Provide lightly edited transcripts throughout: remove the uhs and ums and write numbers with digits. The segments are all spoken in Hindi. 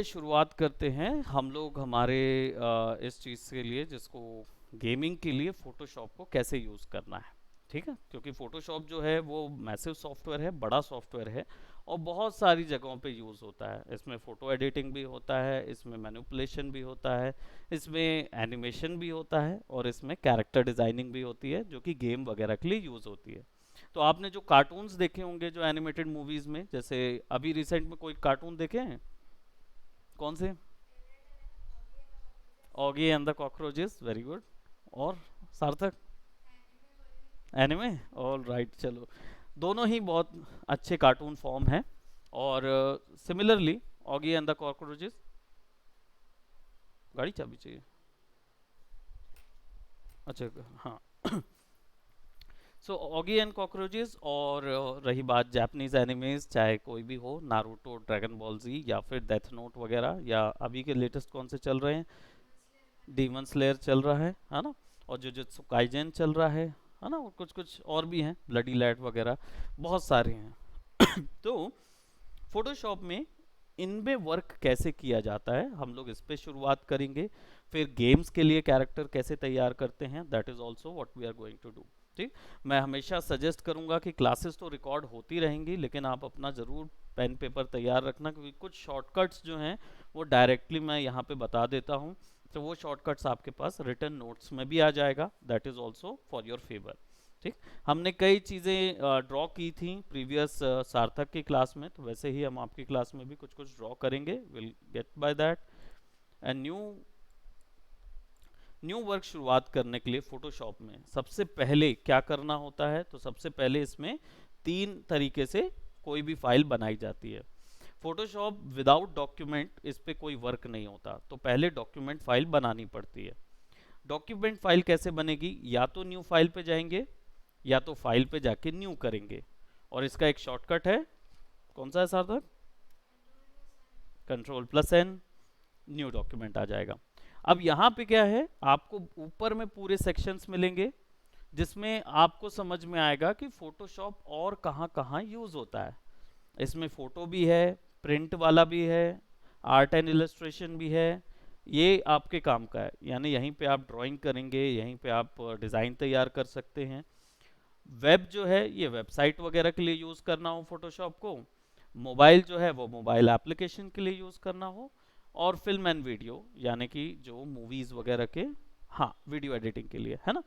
शुरुआत करते हैं हम लोग हमारे इस चीज़ के लिए जिसको गेमिंग के लिए फोटोशॉप को कैसे यूज़ करना है। ठीक है, क्योंकि फोटोशॉप जो है वो मैसिव सॉफ्टवेयर है, बड़ा सॉफ्टवेयर है और बहुत सारी जगहों पे यूज़ होता है। इसमें फ़ोटो एडिटिंग भी होता है, इसमें मैनिपुलेशन भी होता है, इसमें एनिमेशन भी होता है और इसमें कैरेक्टर डिज़ाइनिंग भी होती है जो कि गेम वगैरह के लिए यूज़ होती है। तो आपने जो कार्टून्स देखे होंगे जो एनिमेटेड मूवीज़ में, जैसे अभी रिसेंट में कोई कार्टून देखे हैं? कौन से? Oggy and the cockroaches, very good. और सार्थक? एनिमे, ऑल राइट, चलो। दोनों ही बहुत अच्छे कार्टून फॉर्म हैं। और similarly Oggy and the cockroaches, गाड़ी चाबी चाहिए? अच्छा, हाँ। सो ऑगी एंड कॉकरोचेस, और रही बात जापानीज एनिमेज, चाहे कोई भी हो, नारुतो, ड्रैगन बॉल जी या फिर डेथ नोट वगैरह, या अभी के लेटेस्ट कौन से चल रहे हैं? डीमन स्लेयर चल रहा है ना? और जुजुत्सु काइजेन चल रहा है ना? और कुछ कुछ और भी हैं, ब्लडी लैट वगैरह, बहुत सारे हैं। तो फोटोशॉप में इनमें वर्क कैसे किया जाता है हम लोग इस पे शुरुआत करेंगे। फिर गेम्स के लिए कैरेक्टर कैसे तैयार करते हैं, that is also what we are going to do. ठीक। मैं हमेशा सजेस्ट करूंगा कि क्लासेस तो रिकॉर्ड होती रहेंगी, लेकिन आप अपना ज़रूर पेन पेपर तैयार रखना, क्योंकि कुछ शॉर्टकट्स जो हैं वो डायरेक्टली मैं यहाँ पे बता देता हूँ। तो वो शॉर्टकट्स आपके पास रिटर्न नोट्स में भी आ जाएगा, that is also for your favour. ठीक। हमने कई चीज़ें ड्रॉ की थी प्रीवियस सार्थक की क्लास में, तो वैसे ही हम आपकी क्लास में भी कुछ कुछ ड्रॉ करेंगे, will get by that. And new work शुरुआत करने के लिए फोटोशॉप में सबसे पहले क्या करना होता है, तो सबसे पहले इसमें तीन तरीके से कोई भी फाइल बनाई जाती है। फोटोशॉप विदाउट डॉक्यूमेंट इस पे कोई वर्क नहीं होता, तो पहले डॉक्यूमेंट फाइल बनानी पड़ती है। डॉक्यूमेंट फाइल कैसे बनेगी? या तो न्यू फाइल पे जाएंगे या तो फाइल पे जाके न्यू करेंगे, और इसका एक शॉर्टकट है। कौन सा है सार्थक? Ctrl+N, न्यू डॉक्यूमेंट आ जाएगा। अब यहाँ पे क्या है, आपको ऊपर में पूरे सेक्शंस मिलेंगे जिसमें आपको समझ में आएगा कि फोटोशॉप और कहाँ कहाँ यूज होता है। इसमें फोटो भी है, प्रिंट वाला भी है, आर्ट एंड इलस्ट्रेशन भी है। ये आपके काम का है, यानी यहीं पे आप ड्राइंग करेंगे, यहीं पे आप डिज़ाइन तैयार कर सकते हैं। वेब जो है ये वेबसाइट वगैरह के लिए यूज़ करना हो फोटोशॉप को, मोबाइल जो है वो मोबाइल एप्लीकेशन के लिए यूज़ करना हो, और फिल्म एंड वीडियो यानी कि जो मूवीज़ वगैरह के, हाँ, वीडियो एडिटिंग के लिए, है ना?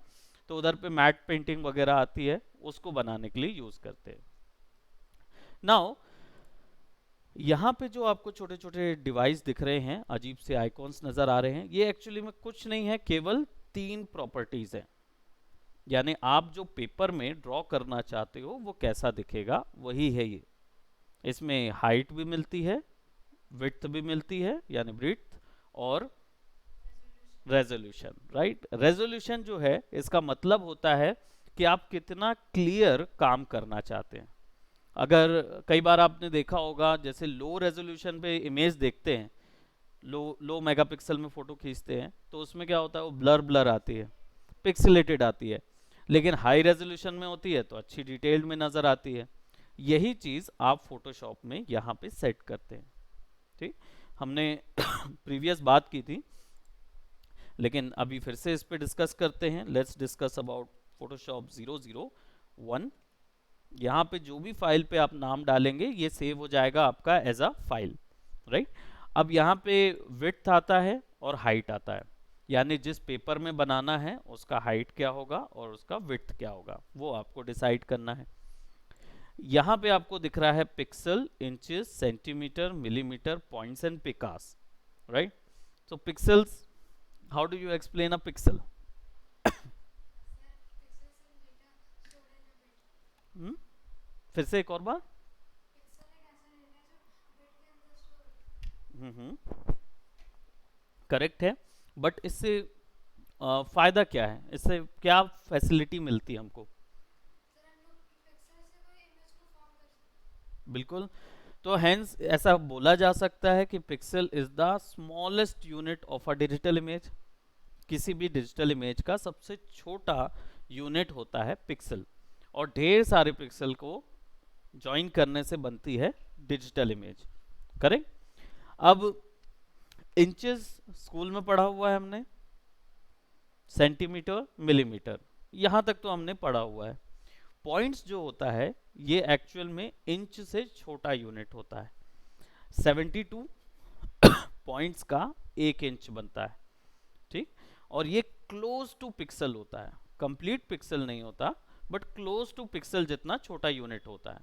तो उधर पे मैट पेंटिंग वगैरह आती है, उसको बनाने के लिए यूज़ करते हैं। नाउ यहाँ पे जो आपको छोटे छोटे डिवाइस दिख रहे हैं, अजीब से आइकॉन्स नज़र आ रहे हैं, ये एक्चुअली में कुछ नहीं है, केवल तीन प्रॉपर्टीज़ हैं। यानी आप जो पेपर में ड्रॉ करना चाहते हो वो कैसा दिखेगा, वही है ये। इसमें हाइट भी मिलती है, विड्थ भी मिलती है यानी ब्रीथ, और रेजोल्यूशन। राइट, रेजोल्यूशन जो है इसका मतलब होता है कि आप कितना क्लियर काम करना चाहते हैं। अगर कई बार आपने देखा होगा, जैसे लो रेजोल्यूशन पे इमेज देखते हैं, लो लो मेगापिक्सल में फोटो खींचते हैं, तो उसमें क्या होता है, वो ब्लर ब्लर आती है, पिक्सेलेटेड आती है। लेकिन हाई रेजोल्यूशन में होती है तो अच्छी डिटेल्ड में नजर आती है। यही चीज आप फोटोशॉप में यहाँ पे सेट करते हैं। ठीक। हमने प्रीवियस बात की थी, लेकिन अभी फिर से इस पे डिस्कस करते हैं। Let's discuss about Photoshop 001। यहाँ पे जो भी फाइल पे आप नाम डालेंगे ये सेव हो जाएगा आपका एज अ फाइल। राइट। अब यहाँ पे विड्थ आता है और हाइट आता है, यानी जिस पेपर में बनाना है उसका हाइट क्या होगा और उसका विड्थ क्या होगा, वो आपको डिसाइड करना है। यहाँ पे आपको दिख रहा है pixel, inches, centimeter, millimeter, points and picas. Right. So pixels, how do you explain a pixel? फिर से एक और बार। करेक्ट है, बट इससे फायदा क्या है, इससे क्या फैसिलिटी मिलती है हमको? बिल्कुल। तो हेंस ऐसा बोला जा सकता है कि pixel is the smallest unit of a digital image. किसी भी डिजिटल इमेज का सबसे छोटा यूनिट होता है पिक्सल, और ढेर सारे पिक्सल को ज्वाइन करने से बनती है डिजिटल इमेज। करेक्ट। अब इंचेस स्कूल में पढ़ा हुआ है हमने, सेंटीमीटर, मिलीमीटर, यहाँ तक तो हमने पढ़ा हुआ है। पॉइंट्स जो होता है ये एक्चुअल में इंच से छोटा यूनिट होता है। 72 पॉइंट्स का 1 इंच बनता है, ठीक। और ये क्लोज टू पिक्सल होता है, कंप्लीट पिक्सल नहीं होता, बट क्लोज टू पिक्सल जितना छोटा यूनिट होता है।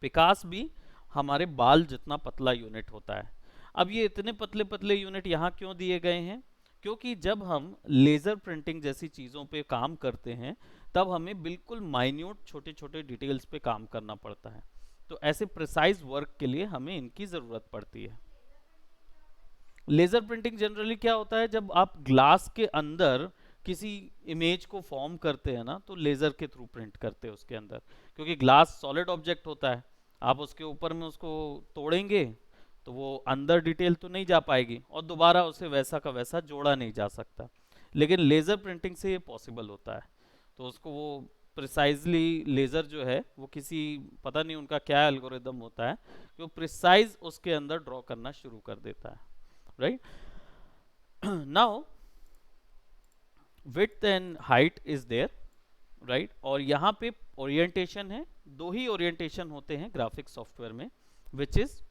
पिकास भी हमारे बाल जितना पतला यूनिट होता है। अब ये इतने पतले पतले यूनिट यहाँ क्यों दिए गए हैं? क्योंकि जब हम लेज़र प्रिंटिंग जैसी चीज़ों पे काम करते हैं तब हमें बिल्कुल माइन्यूट छोटे छोटे डिटेल्स पे काम करना पड़ता है, तो ऐसे प्रिसाइज वर्क के लिए हमें इनकी ज़रूरत पड़ती है। लेज़र प्रिंटिंग जनरली क्या होता है, जब आप ग्लास के अंदर किसी इमेज को फॉर्म करते हैं ना, तो लेज़र के थ्रू प्रिंट करते हैं उसके अंदर, क्योंकि ग्लास सॉलिड ऑब्जेक्ट होता है, आप उसके ऊपर में उसको तोड़ेंगे तो वो अंदर डिटेल तो नहीं जा पाएगी और दोबारा उसे वैसा का वैसा जोड़ा नहीं जा सकता। लेकिन लेज़र प्रिंटिंग से ये पॉसिबल होता है, तो उसको वो प्रिसाइजली लेज़र जो है वो किसी, पता नहीं उनका क्या एल्गोरिदम होता है, वो प्रिसाइज उसके अंदर ड्रॉ करना शुरू कर देता है, right. Now width and height is there, right. और यहाँ पे ओरिएंटेशन है, दो ही ओरिएंटेशन होते हैं ग्राफिक सॉफ्टवेयर में, विच इज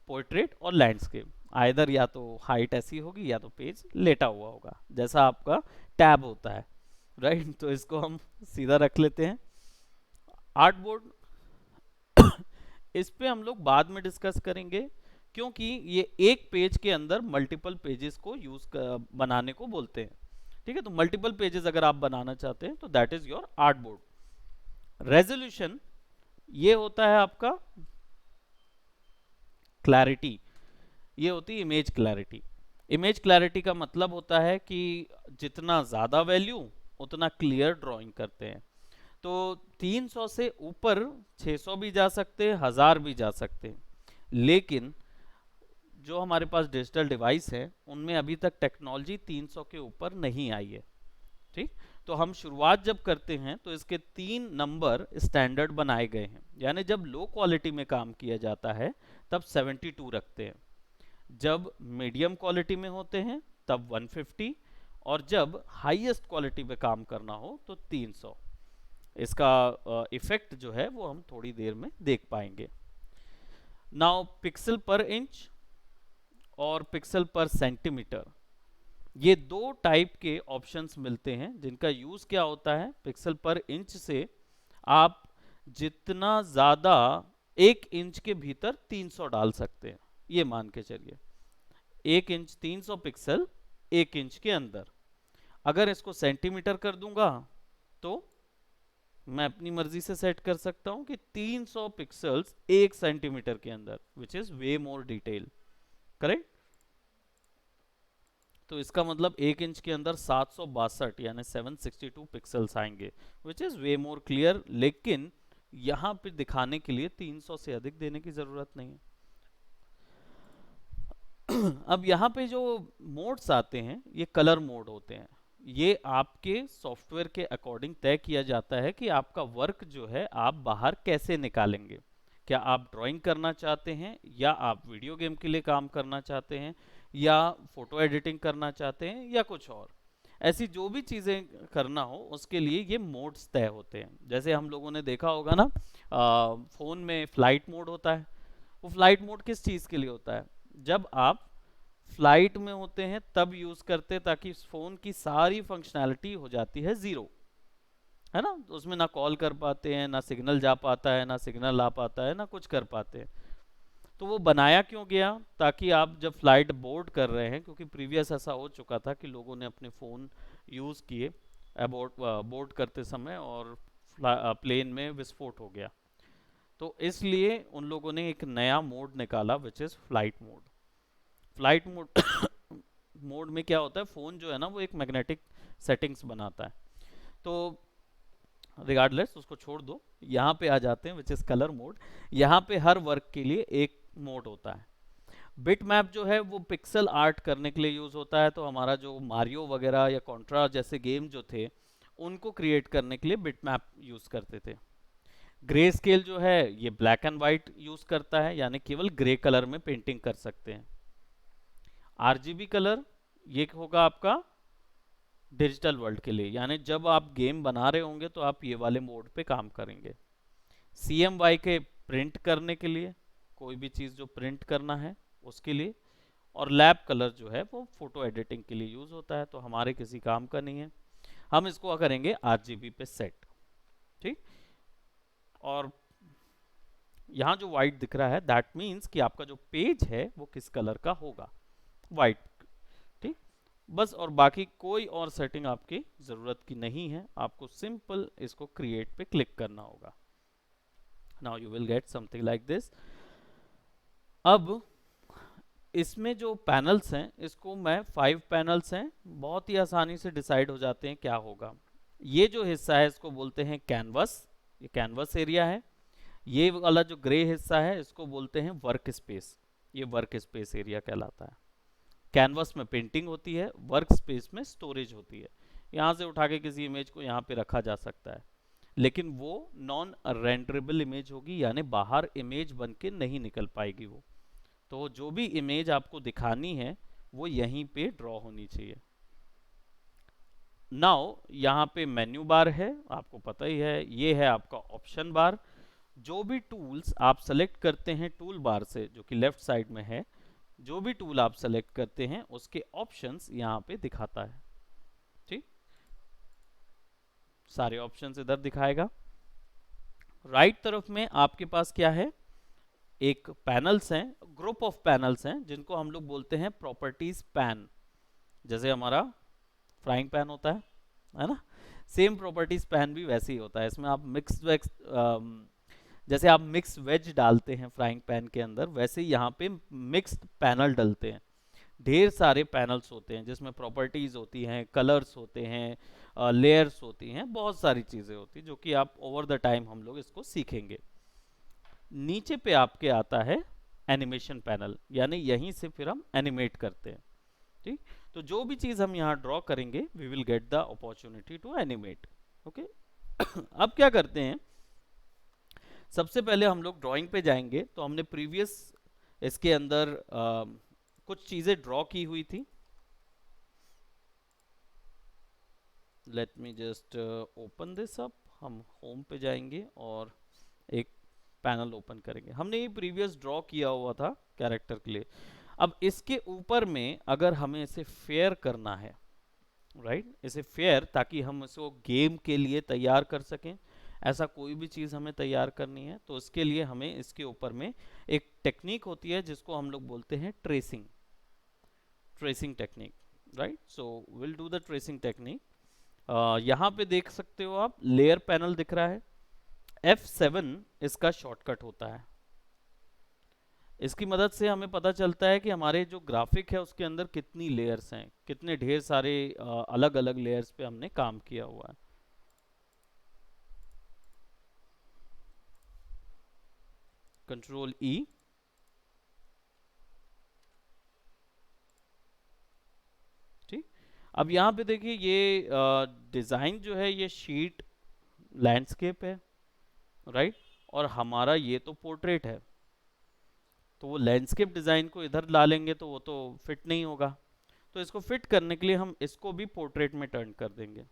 पोर्ट्रेट और लैंडस्केप। आइदर या तो हाइट ऐसी होगी या तो पेज लेटा हुआ होगा, जैसा आपका टैब होता है, राइट। तो इसको हम सीधा रख लेते हैं। आर्ट बोर्ड इस पे हम लोग बाद में डिस्कस करेंगे, क्योंकि ये एक पेज के अंदर मल्टीपल पेजेस को बनाने को बोलते हैं, ठीक है। तो मल्टीपल पेजेस अगर आप बनाना चाहते हैं तो that is your art board. Resolution ये होता है आपका क्लैरिटी, ये होती है इमेज क्लैरिटी। इमेज क्लैरिटी का मतलब होता है कि जितना ज़्यादा वैल्यू उतना क्लियर ड्राइंग करते हैं। तो 300 से ऊपर 600 भी जा सकते हैं, 1000 भी जा सकते हैं, लेकिन जो हमारे पास डिजिटल डिवाइस है उनमें अभी तक टेक्नोलॉजी 300 के ऊपर नहीं आई है, ठीक। तो हम शुरुआत जब करते हैं तो इसके 3 नंबर स्टैंडर्ड बनाए गए हैं, यानी जब लो क्वालिटी में काम किया जाता है तब 72 रखते हैं, जब मीडियम क्वालिटी में होते हैं तब 150, और जब हाईएस्ट क्वालिटी पे काम करना हो तो 300। इसका इफेक्ट जो है वो हम थोड़ी देर में देख पाएंगे। नाउ पिक्सल पर इंच और पिक्सल पर सेंटीमीटर, ये दो टाइप के ऑप्शंस मिलते हैं जिनका यूज क्या होता है, पिक्सल पर इंच से आप जितना ज्यादा 1 इंच के भीतर 300 डाल सकते हैं, ये मान के चलिए 1 इंच 300 पिक्सल 1 इंच के अंदर। अगर इसको सेंटीमीटर कर दूंगा तो मैं अपनी मर्जी से सेट कर सकता हूं कि 300 पिक्सल्स 1 सेंटीमीटर के अंदर, which is way more detail, correct. तो इसका मतलब 1 इंच के अंदर 762 यानी 762 पिक्सल्स आएंगे, which is way more clear. लेकिन यहां पे दिखाने के लिए 300 से अधिक देने की जरूरत नहीं है। अब यहाँ पे जो मोड्स आते हैं ये कलर मोड होते हैं, ये आपके सॉफ्टवेयर के अकॉर्डिंग तय किया जाता है कि आपका वर्क जो है आप बाहर कैसे निकालेंगे। क्या आप ड्राइंग करना चाहते हैं, या आप वीडियो गेम के लिए काम करना चाहते हैं, या फोटो एडिटिंग करना चाहते हैं, या कुछ और ऐसी जो भी चीज़ें करना हो उसके लिए ये मोड्स तय होते हैं। जैसे हम लोगों ने देखा होगा ना, फ़ोन में फ्लाइट मोड होता है। वो फ्लाइट मोड किस चीज़ के लिए होता है, जब आप फ्लाइट में होते हैं तब यूज करते हैं, ताकि फोन की सारी फंक्शनैलिटी हो जाती है जीरो, है ना। तो उसमें ना कॉल कर पाते हैं, ना सिग्नल जा पाता है, ना सिग्नल आ पाता है, ना कुछ कर पाते हैं। तो वो बनाया क्यों गया, ताकि आप जब फ्लाइट बोर्ड कर रहे हैं, क्योंकि प्रीवियस ऐसा हो चुका था कि लोगों ने अपने फ़ोन यूज़ किए अबोर्ड बोर्ड करते समय और प्लेन में विस्फोट हो गया, तो इसलिए उन लोगों ने एक नया मोड निकाला which is flight mode. Flight mode mode में क्या होता है, फ़ोन जो है ना वो एक मैग्नेटिक सेटिंग्स बनाता है। तो रिगार्डलेस उसको छोड़ दो, यहाँ पे आ जाते हैं विच इज़ कलर मोड। यहाँ पे हर वर्क के लिए एक मोड होता है। बिट मैप जो है वो पिक्सल आर्ट करने के लिए यूज़ होता है, तो हमारा जो मारियो वगैरह या कॉन्ट्रा जैसे गेम जो थे उनको क्रिएट करने के लिए बिट मैप यूज़ करते थे। ग्रे स्केल जो है ये ब्लैक एंड वाइट यूज़ करता है, यानी केवल ग्रे कलर में पेंटिंग कर सकते हैं। आरजीबी कलर ये होगा आपका डिजिटल वर्ल्ड के लिए, यानी जब आप गेम बना रहे होंगे तो आप ये वाले मोड पे काम करेंगे। CMY के प्रिंट करने के लिए, कोई भी चीज़ जो प्रिंट करना है उसके लिए। और लैब कलर जो है वो फोटो एडिटिंग के लिए यूज़ होता है, तो हमारे किसी काम का नहीं है। हम इसको करेंगे RGB पे सेट। ठीक, और यहाँ जो वाइट दिख रहा है दैट मीन्स कि आपका जो पेज है वो किस कलर का होगा, वाइट। ठीक, बस, और बाकी कोई और सेटिंग आपकी ज़रूरत की नहीं है, आपको सिंपल इसको क्रिएट पे क्लिक करना होगा। Now you will get something like this. अब इसमें जो पैनल्स हैं, इसको मैं 5 पैनल्स हैं, बहुत ही आसानी से डिसाइड हो जाते हैं क्या होगा। ये जो हिस्सा है इसको बोलते हैं कैनवस, ये कैनवस एरिया है। ये वाला जो ग्रे हिस्सा है इसको बोलते हैं वर्क स्पेस, ये वर्क स्पेस एरिया कहलाता है। कैनवस में पेंटिंग होती है, वर्क स्पेस में स्टोरेज होती है। यहाँ से उठा के किसी इमेज को यहाँ पे रखा जा सकता है, लेकिन वो नॉन रेंडरेबल इमेज होगी, यानी बाहर इमेज बन के नहीं निकल पाएगी वो। तो जो भी इमेज आपको दिखानी है वो यहीं पे ड्रॉ होनी चाहिए। नाउ यहाँ पे मेन्यू बार है, आपको पता ही है, ये है आपका ऑप्शन बार। जो भी टूल्स आप सेलेक्ट करते हैं टूल बार से, जो कि लेफ्ट साइड में है, जो भी टूल आप सेलेक्ट करते हैं उसके ऑप्शंस यहाँ पे दिखाता है। ठीक, सारे ऑप्शंस इधर दिखाएगा। राइट तरफ में आपके पास क्या है, एक पैनल्स हैं, ग्रुप ऑफ पैनल्स हैं, जिनको हम लोग बोलते हैं प्रॉपर्टीज पैन। जैसे हमारा फ्राइंग पैन होता है ना, सेम प्रॉपर्टीज पैन भी वैसे ही होता है। इसमें आप मिक्स वेज, जैसे आप मिक्स वेज डालते हैं फ्राइंग पैन के अंदर, वैसे ही यहाँ पे मिक्स्ड पैनल डलते हैं। ढेर सारे पैनल्स होते हैं जिसमें प्रॉपर्टीज होती हैं, कलर्स होते हैं, लेयर्स होती हैं, बहुत सारी चीज़ें होती हैं, जो कि आप ओवर द टाइम हम लोग इसको सीखेंगे। नीचे पे आपके आता है एनिमेशन पैनल, यानी यहीं से फिर हम एनिमेट करते हैं। ठीक, तो जो भी चीज़ हम यहाँ ड्रॉ करेंगे we will get the opportunity to animate. Okay, अब क्या करते हैं, सबसे पहले हम लोग ड्राइंग पे जाएंगे। तो हमने प्रीवियस इसके अंदर कुछ चीज़ें ड्रॉ की हुई थी। Let me just open this up. हम होम पे जाएंगे और एक पैनल ओपन करेंगे। हमने ये प्रीवियस ड्रॉ किया हुआ था कैरेक्टर के लिए। अब इसके ऊपर में अगर हमें इसे फेयर करना है, राइट, इसे फेयर, ताकि हम इसको गेम के लिए तैयार कर सकें, ऐसा कोई भी चीज़ हमें तैयार करनी है तो इसके लिए हमें इसके ऊपर में एक टेक्निक होती है जिसको हम लोग बोलते हैं tracing, tracing technique, right. So will do the tracing technique. यहाँ पे देख सकते हो आप लेयर पैनल दिख रहा है, F7 इसका शॉर्टकट होता है। इसकी मदद से हमें पता चलता है कि हमारे जो ग्राफिक है उसके अंदर कितनी लेयर्स हैं, कितने ढेर सारे अलग अलग लेयर्स पे हमने काम किया हुआ है। कंट्रोल E, ठीक। अब यहाँ पे देखिए ये डिज़ाइन जो है ये शीट लैंडस्केप है, राइट, और हमारा ये तो पोर्ट्रेट है। तो वो लैंडस्केप डिज़ाइन को इधर ला लेंगे तो वो तो फिट नहीं होगा। तो इसको फिट करने के लिए हम इसको भी पोर्ट्रेट में टर्न कर देंगे।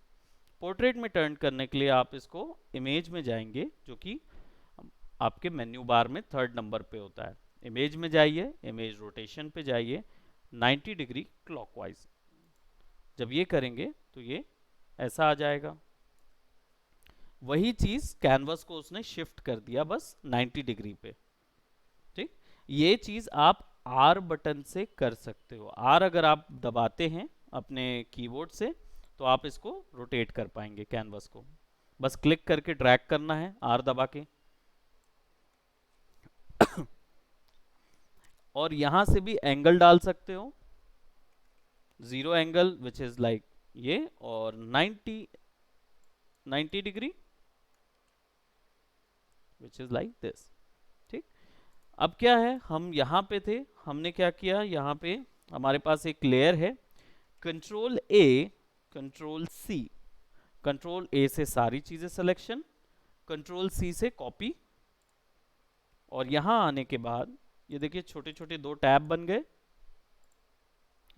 पोर्ट्रेट में टर्न करने के लिए आप इसको इमेज में जाएंगे, जो कि आपके मेन्यू बार में 3rd नंबर पे होता है। इमेज में जाइए, इमेज रोटेशन पे जाइए, 90 डिग्री क्लॉकवाइज। जब ये करेंगे तो ये ऐसा आ जाएगा। वही चीज़ कैनवस को उसने शिफ्ट कर दिया बस 90 डिग्री पे। ठीक, ये चीज़ आप R बटन से कर सकते हो। R अगर आप दबाते हैं अपने कीबोर्ड से तो आप इसको रोटेट कर पाएंगे कैनवस को। बस क्लिक करके ड्रैग करना है R दबा के और यहां से भी एंगल डाल सकते हो, 0 एंगल विच इज लाइक ये, और 90 degree which is like this. ठीक, अब क्या है, हम यहाँ पे थे, हमने क्या किया, यहाँ पे हमारे पास एक लेयर है, control A, control C, control A से सारी चीजें सिलेक्शन, कंट्रोल C से कॉपी, और यहां आने के बाद ये देखिए छोटे छोटे 2 टैब बन गए।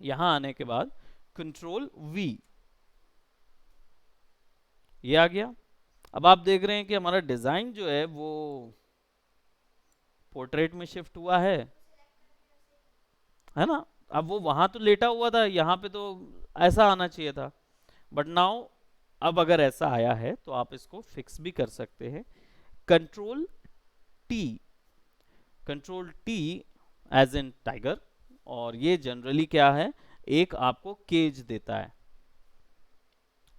यहां आने के बाद कंट्रोल वी, ये आ गया। अब आप देख रहे हैं कि हमारा डिजाइन जो है वो पोर्ट्रेट में शिफ्ट हुआ है ना। अब वो वहां तो लेटा हुआ था, यहाँ पे तो ऐसा आना चाहिए था, बट नाउ अब अगर ऐसा आया है तो आप इसको फिक्स भी कर सकते हैं। Control T, control T as in tiger, और ये जनरली क्या है, एक आपको केज देता है।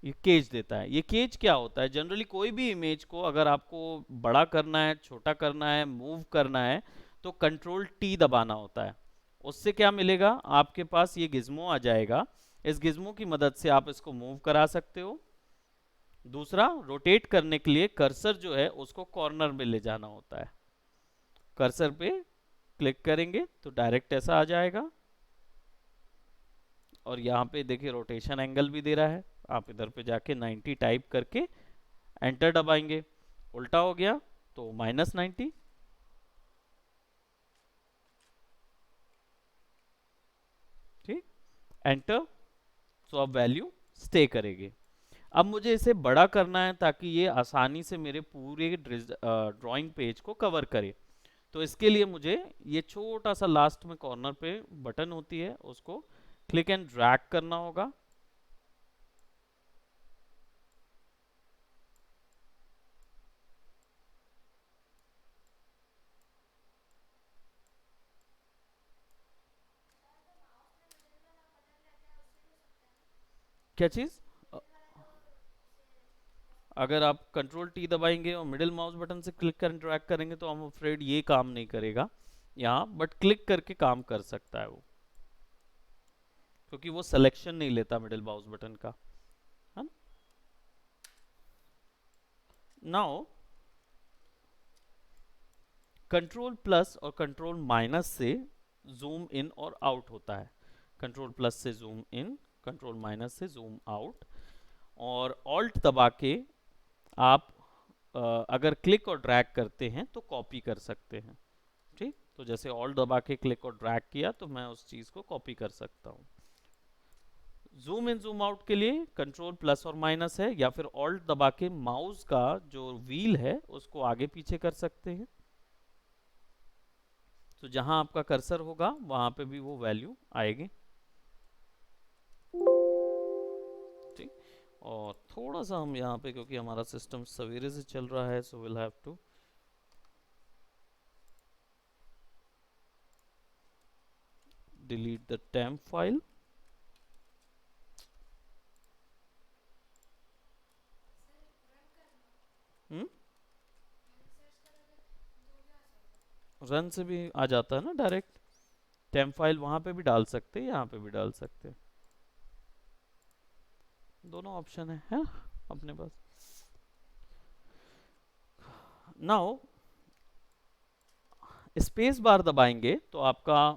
ये केज देता है। ये केज क्या होता है, जनरली कोई भी इमेज को अगर आपको बड़ा करना है, छोटा करना है, मूव करना है, तो कंट्रोल टी दबाना होता है। उससे क्या मिलेगा, आपके पास ये गिज्मो आ जाएगा। इस गिज्मो की मदद से आप इसको मूव करा सकते हो। दूसरा, रोटेट करने के लिए कर्सर जो है उसको कॉर्नर में ले जाना होता है। कर्सर पे क्लिक करेंगे तो डायरेक्ट ऐसा आ जाएगा, और यहाँ पे देखिए रोटेशन एंगल भी दे रहा है। आप इधर पे जाके 90 टाइप करके एंटर दबाएंगे, उल्टा हो गया तो -90, ठीक, एंटर। तो अब वैल्यू स्टे करेगी। अब मुझे इसे बड़ा करना है ताकि ये आसानी से मेरे पूरे ड्राइंग पेज को कवर करे। तो इसके लिए मुझे ये छोटा सा लास्ट में कॉर्नर पे बटन होती है, उसको क्लिक एंड ड्रैग करना होगा। क्या चीज, अगर आप कंट्रोल टी दबाएंगे और मिडिल माउस बटन से क्लिक कर ड्रैग करेंगे तो हम अफ्रेड ये काम नहीं करेगा यहाँ, बट क्लिक करके काम कर सकता है वो, क्योंकि वो सिलेक्शन नहीं लेता मिडिल माउस बटन का, है ना। नाउ कंट्रोल प्लस और कंट्रोल माइनस से जूम इन और आउट होता है। कंट्रोल प्लस से जूम इन, कंट्रोल माइनस से जूम आउट, और ऑल्ट दबा के आप अगर क्लिक और ड्रैग करते हैं तो कॉपी कर सकते हैं। ठीक, तो जैसे ऑल्ट दबा के क्लिक और ड्रैग किया तो मैं उस चीज को कॉपी कर सकता हूँ। जूम इन जूम आउट के लिए कंट्रोल प्लस और माइनस है, या फिर ऑल्ट दबा के माउस का जो व्हील है उसको आगे पीछे कर सकते हैं। तो जहां आपका कर्सर होगा वहां पे भी वो वैल्यू आएगी। ठीक, और थोड़ा सा हम यहाँ पे, क्योंकि हमारा सिस्टम सवेरे से चल रहा है, so will have to delete the temp file. Run से भी आ जाता है ना डायरेक्ट, टेम्प फाइल वहां पे भी डाल सकते हैं, यहाँ पे भी डाल सकते हैं, दोनों ऑप्शन है अपने पास। नाउ स्पेस बार दबाएंगे तो आपका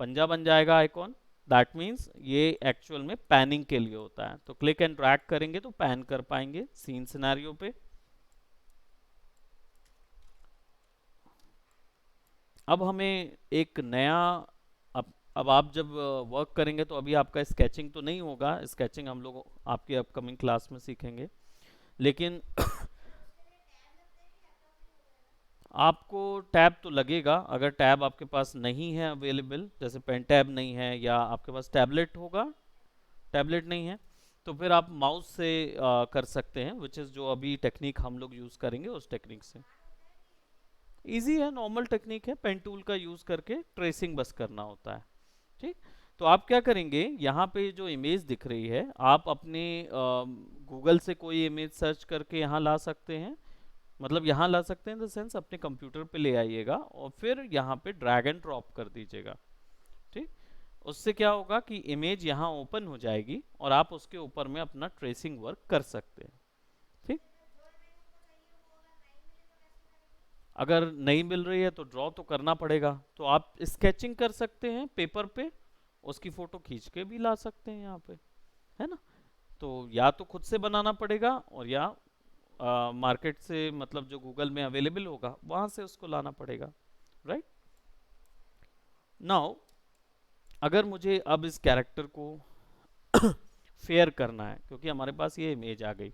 पंजा बन जाएगा आइकॉन। दैट मीन्स ये एक्चुअल में पैनिंग के लिए होता है, तो क्लिक एंड ड्रैग करेंगे तो पैन कर पाएंगे सीन सिनेरियो पे। अब हमें एक नया, अब आप जब वर्क करेंगे तो अभी आपका स्केचिंग तो नहीं होगा, स्केचिंग हम लोग आपके अपकमिंग क्लास में सीखेंगे, लेकिन आपको टैब तो लगेगा। अगर टैब आपके पास नहीं है अवेलेबल, जैसे पेन टैब नहीं है, या आपके पास टैबलेट होगा, टैबलेट नहीं है, तो फिर आप माउस से कर सकते हैं, विच इज़ जो अभी टेक्निक हम लोग यूज़ करेंगे उस टेक्निक से। इजी है, नॉर्मल टेक्निक है, पेन टूल का यूज़ करके ट्रेसिंग बस करना होता है। ठीक, तो आप क्या करेंगे, यहाँ पे जो इमेज दिख रही है आप अपने गूगल से कोई इमेज सर्च करके यहाँ ला सकते हैं, मतलब यहाँ ला सकते हैं इन द सेंस अपने कंप्यूटर पे ले आइएगा और फिर यहाँ पे ड्रैग एंड ड्रॉप कर दीजिएगा। ठीक, उससे क्या होगा कि इमेज यहाँ ओपन हो जाएगी और आप उसके ऊपर में अपना ट्रेसिंग वर्क कर सकते हैं। ठीक, अगर नहीं मिल रही है तो ड्रॉ तो करना पड़ेगा, तो आप स्केचिंग कर सकते हैं पेपर पे, उसकी फोटो खींच के भी ला सकते हैं यहाँ पे, है ना। तो या तो खुद से बनाना पड़ेगा, और या मार्केट से, मतलब जो गूगल में अवेलेबल होगा वहां से उसको लाना पड़ेगा, राइट। नाउ अगर मुझे अब इस कैरेक्टर को फेयर करना है, क्योंकि हमारे पास ये इमेज आ गई,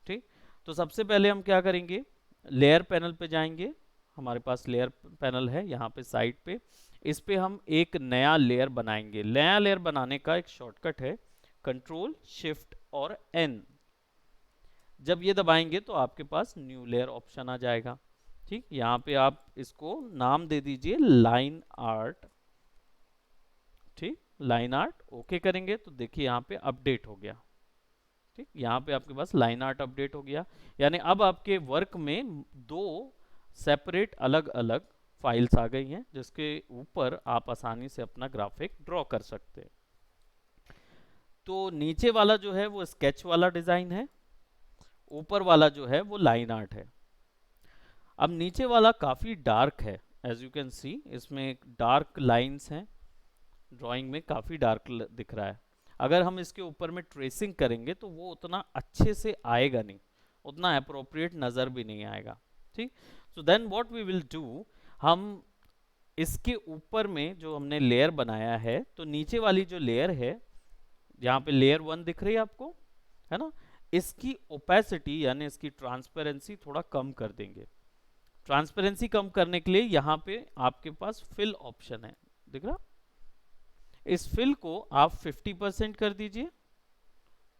ठीक। तो सबसे पहले हम क्या करेंगे, लेयर पैनल पे जाएंगे। हमारे पास लेयर पैनल है यहाँ पे साइड पे, इस पे हम एक नया लेयर बनाएंगे। नया लेयर बनाने का एक शॉर्टकट है कंट्रोल शिफ्ट और एन। जब ये दबाएंगे तो आपके पास न्यू लेयर ऑप्शन आ जाएगा, ठीक। यहाँ पे आप इसको नाम दे दीजिए लाइन आर्ट, ठीक, लाइन आर्ट। ओके करेंगे तो देखिए यहाँ पे अपडेट हो गया, ठीक। यहाँ पे आपके पास लाइन आर्ट अपडेट हो गया, यानी अब आपके वर्क में दो सेपरेट अलग अलग फाइल्स आ गई हैं, जिसके ऊपर आप आसानी से अपना ग्राफिक ड्रॉ कर सकते हैं। तो नीचे वाला जो है वो स्केच वाला डिजाइन है, ऊपर वाला जो है वो लाइन आर्ट है। अब नीचे वाला काफी डार्क है, एज यू कैन सी इसमें डार्क लाइंस हैं, ड्राइंग में काफी डार्क दिख रहा है। अगर हम इसके ऊपर में ट्रेसिंग करेंगे तो वो उतना अच्छे से आएगा नहीं, उतना अप्रोप्रिएट नजर भी नहीं आएगा, ठीक। So then what we will do, हम इसके ऊपर में जो हमने लेयर बनाया है, तो नीचे वाली जो लेयर है, यहाँ पे लेयर 1 दिख रही है आपको, है ना, इसकी ओपेसिटी यानी इसकी ट्रांसपेरेंसी थोड़ा कम कर देंगे। ट्रांसपेरेंसी कम करने के लिए यहाँ पे आपके पास फिल ऑप्शन है, दिख रहा, इस फिल को आप 50% कर दीजिए,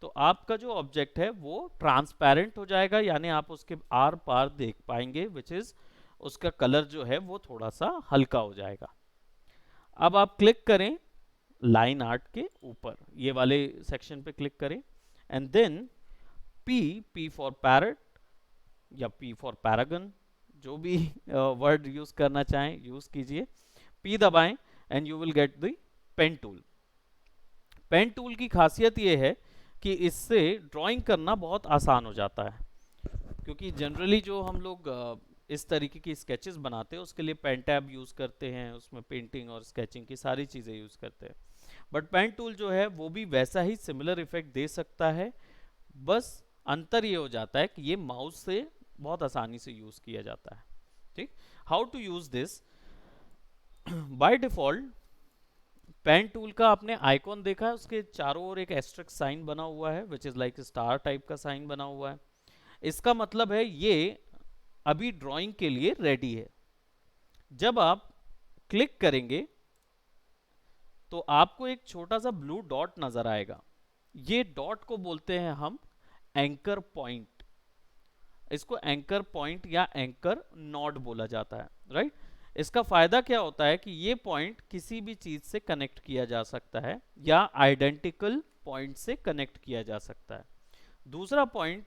तो आपका जो ऑब्जेक्ट है वो ट्रांसपेरेंट हो जाएगा, यानी आप उसके आर पार देख पाएंगे, विच इज उसका कलर जो है वो थोड़ा सा हल्का हो जाएगा। अब आप क्लिक करें लाइन आर्ट के ऊपर, ये वाले सेक्शन पे क्लिक करें, and then P for parrot या पी फॉर पैरागन, जो भी वर्ड यूज करना चाहें यूज कीजिए, पी दबाएं and you will get the pen tool. Pen tool की खासियत ये है कि इससे ड्राइंग करना बहुत आसान हो जाता है, क्योंकि जनरली जो हम लोग इस तरीके की स्केचेस बनाते हैं उसके लिए पेन टैब यूज़ करते हैं, उसमें पेंटिंग और स्केचिंग की सारी चीज़ें यूज़ करते हैं। बट पेन टूल जो है वो भी वैसा ही सिमिलर इफेक्ट दे सकता है, बस अंतर ये हो जाता है कि ये माउस से बहुत आसानी से यूज़ किया जाता है, ठीक। How to use this, by default pen tool का आपने आइकॉन देखा है, उसके चारों ओर एक एस्ट्रिक साइन बना हुआ है, which is like star type का साइन बना हुआ है। इसका मतलब है ये अभी ड्राइंग के लिए रेडी है। जब आप क्लिक करेंगे तो आपको एक छोटा सा ब्लू डॉट नजर आएगा, ये डॉट को बोलते हैं हम एंकर पॉइंट। इसको एंकर पॉइंट या एंकर नॉड बोला जाता है, राइट। इसका फायदा क्या होता है कि ये पॉइंट किसी भी चीज से कनेक्ट किया जा सकता है या आइडेंटिकल पॉइंट से कनेक्ट किया जा सकता है। दूसरा पॉइंट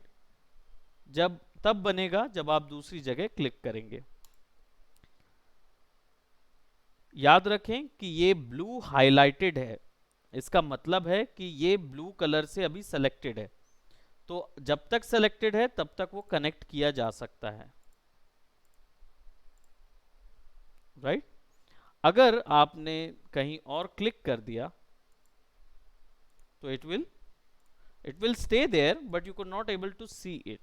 जब तब बनेगा जब आप दूसरी जगह क्लिक करेंगे। याद रखें कि ये ब्लू हाइलाइटेड है, इसका मतलब है कि ये ब्लू कलर से अभी सेलेक्टेड है, तो जब तक सेलेक्टेड है तब तक वो कनेक्ट किया जा सकता है, राइट। अगर आपने कहीं और क्लिक कर दिया तो it will stay there but you could not able to see it,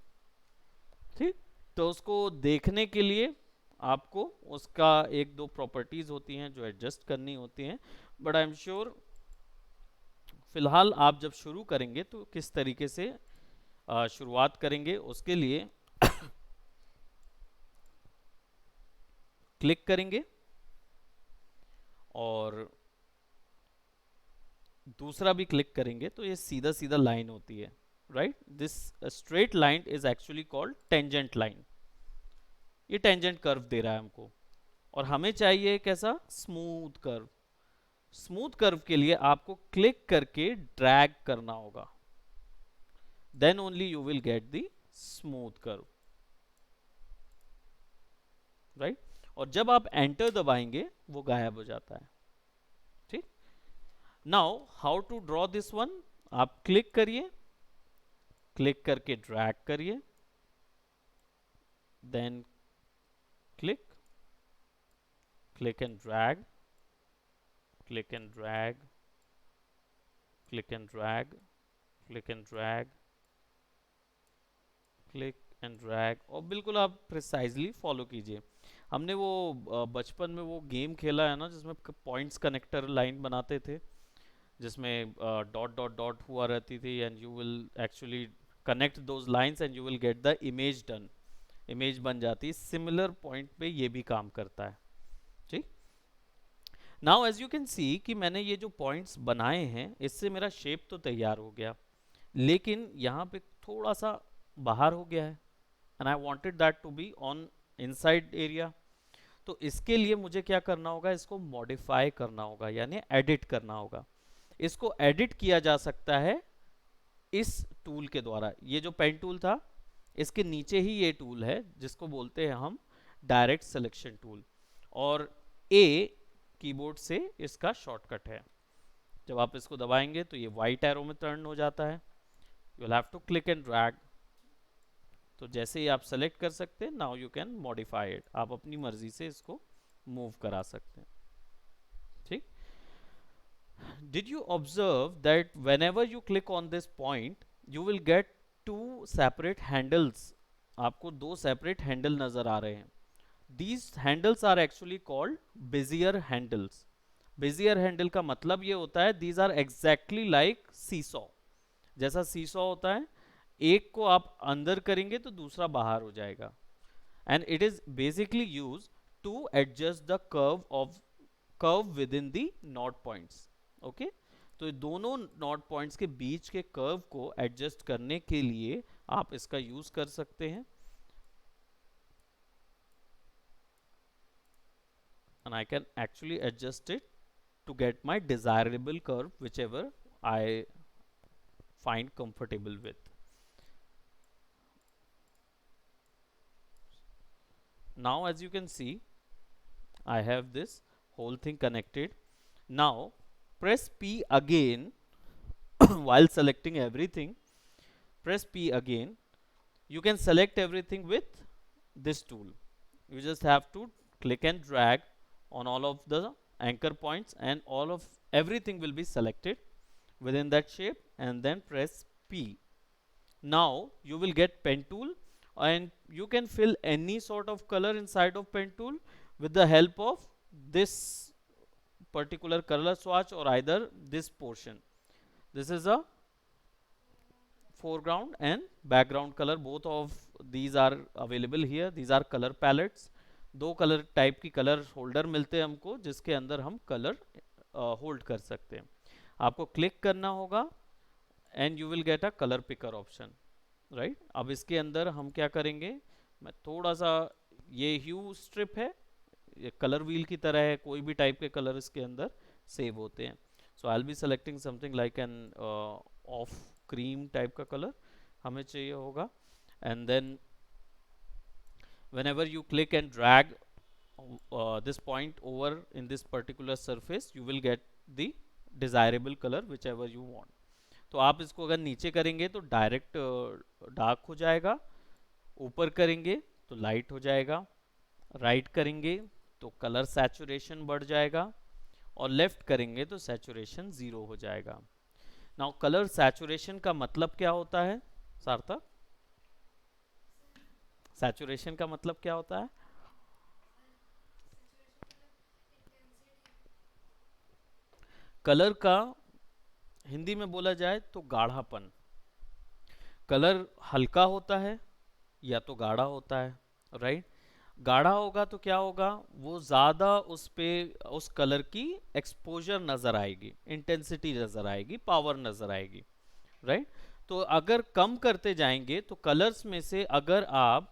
ठीक। तो उसको देखने के लिए आपको उसका एक दो प्रॉपर्टीज होती हैं जो एडजस्ट करनी होती हैं, बट आई एम श्योर फिलहाल आप जब शुरू करेंगे तो किस तरीके से शुरुआत करेंगे उसके लिए क्लिक करेंगे और दूसरा भी क्लिक करेंगे तो ये सीधा सीधा लाइन होती है, right. This straight line is actually called tangent line. ये टेंजेंट कर्व दे रहा है हमको, और हमें चाहिए कैसा, स्मूथ कर्व। स्मूथ कर्व के लिए आपको क्लिक करके ड्रैग करना होगा, then only you will get the smooth curve, right. और जब आप एंटर दबाएंगे वो गायब हो जाता है, ठीक। Now how to draw this one, आप क्लिक करिए, क्लिक करके ड्रैग करिए, then click, click and drag, click and drag, click and drag, click and drag, click and drag, और बिल्कुल आप प्रिसाइजली फॉलो कीजिए। हमने वो बचपन में वो गेम खेला है ना जिसमें पॉइंट्स कनेक्टर लाइन बनाते थे, जिसमें डॉट डॉट डॉट हुआ रहती थी and you will actually connect those lines and you will get the image done, image बन जाती है। सिमिलर पॉइंट पे ये भी काम करता है। ठीक, now as you can see कि मैंने ये जो पॉइंट्स बनाए हैं इससे मेरा शेप तो तैयार हो गया, लेकिन यहाँ पे थोड़ा सा बाहर हो गया है and I wanted that to be on inside area. तो इसके लिए मुझे क्या करना होगा, इसको मॉडिफाई करना होगा यानी एडिट करना होगा। इसको एडिट किया जा सकता है इस टूल के द्वारा। ये जो पेन टूल था इसके नीचे ही ये टूल है जिसको बोलते हैं हम डायरेक्ट सिलेक्शन टूल, और ए कीबोर्ड से इसका शॉर्टकट है। जब आप इसको दबाएंगे तो ये वाइट एरो में टर्न हो जाता है। You will have to click and drag. तो जैसे ही आप सेलेक्ट कर सकते हैं, now you can modify it, आप अपनी मर्जी से इसको मूव करा सकते हैं। ठीक, did you observe that whenever you click on this point you will get two separate handles? आपको दो separate handle नजर आ रहे हैं। These handles are actually called bezier handles. Bezier handle का मतलब ये होता है these are exactly like seesaw. जैसा seesaw होता है, एक को आप अंदर करेंगे तो दूसरा बाहर हो जाएगा, and it is basically used to adjust the curve within the knot points. Okay, तो दोनों नॉट पॉइंट्स के बीच के कर्व को एडजस्ट करने के लिए आप इसका यूज कर सकते हैं। and I can actually adjust it to get my desirable curve whichever I find comfortable with. Now as you can see I have this whole thing connected. Now press P again while selecting everything. Press P again. You can select everything with this tool. You just have to click and drag on all of the anchor points and all of everything will be selected within that shape, and then press P. Now you will get pen tool and you can fill any sort of color inside of pen tool with the help of this particular color swatch or either this portion. This is a foreground and background color, both of these are available here. These are color palettes. दो कलर टाइप की कलर होल्डर मिलते हैं हमको जिसके अंदर हम कलर होल्ड कर सकते हैं। आपको क्लिक करना होगा and you will get a colour picker option, right. अब इसके अंदर हम क्या करेंगे, मैं थोड़ा सा, ये ह्यू स्ट्रिप है, ये कलर व्हील की तरह है, कोई भी टाइप के कलर इसके अंदर सेव होते हैं। So I will be selecting something like an off cream type का कलर हमें चाहिए होगा, and then whenever you click and drag this point over in this particular surface you will get the desirable color whichever you want. तो आप इसको अगर नीचे करेंगे तो डायरेक्ट डार्क हो जाएगा, ऊपर करेंगे तो लाइट हो जाएगा, राइट करेंगे तो कलर सैचुरेशन बढ़ जाएगा, और लेफ्ट करेंगे तो सैचुरेशन 0 हो जाएगा। नाउ कलर सैचुरेशन का मतलब क्या होता है सार्थक? सैचुरेशन का मतलब क्या होता है? कलर का हिंदी में बोला जाए तो गाढ़ापन। कलर हल्का होता है या तो गाढ़ा होता है, राइट। गाढ़ा होगा तो क्या होगा, वो ज्यादा उस पे उस कलर की एक्सपोजर नजर आएगी, इंटेंसिटी नजर आएगी, पावर नजर आएगी, राइट। तो अगर कम करते जाएंगे तो कलर्स में से अगर आप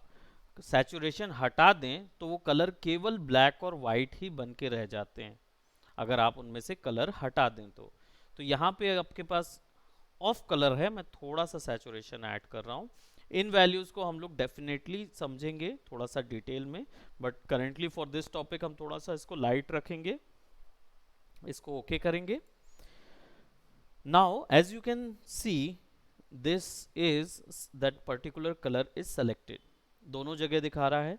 सैचुरेशन हटा दें तो वो कलर केवल ब्लैक और वाइट ही बन के रह जाते हैं, अगर आप उनमें से कलर हटा दें तो यहाँ पे आपके पास ऑफ कलर है, मैं थोड़ा सा सैचुरेशन ऐड कर रहा हूँ। इन वैल्यूज को हम लोग डेफिनेटली समझेंगे थोड़ा सा डिटेल में, but currently for this topic हम थोड़ा सा इसको लाइट रखेंगे, इसको ओके करेंगे। Now as you can see this is that particular colour is selected, दोनों जगह दिखा रहा है।